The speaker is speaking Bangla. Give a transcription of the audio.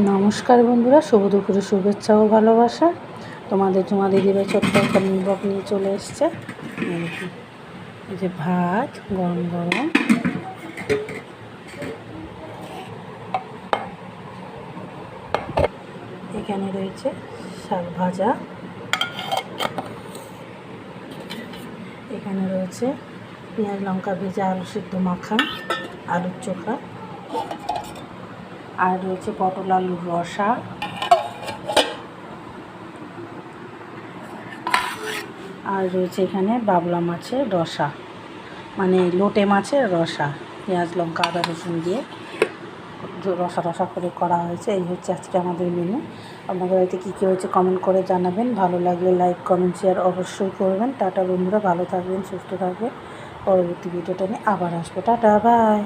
নমস্কার বন্ধুরা, শুভ দুপুরে শুভেচ্ছা ও ভালোবাসা। তোমাদের জমা দিদিভাই ছোট্ট একটা ব্লগ নিয়ে চলে এসছে। এই যে ভাত গরম গরম, এখানে রয়েছে শাক ভাজা, এখানে রয়েছে পেঁয়াজ লঙ্কা ভেজা আলু সিদ্ধ মাখা, আলুর চোখা, আর রয়েছে পটল আলুর রসা, আর রয়েছে এখানে বাবলা মাছের রসা, মানে লোটে মাছের রসা, পেঁয়াজ লঙ্কা আদা রসুন দিয়ে রসা রসা করে করা হয়েছে। এই হচ্ছে আজকে আমাদের মেনু। আপনাদের বাড়িতে কী কী হয়েছে কমেন্ট করে জানাবেন। ভালো লাগলে লাইক কমেন্ট শেয়ার অবশ্যই করবেন। টাটা বন্ধুরা, ভালো থাকবেন, সুস্থ থাকবেন। পরবর্তী ভিডিওটা নিয়ে আবার আসবো। Tata, by.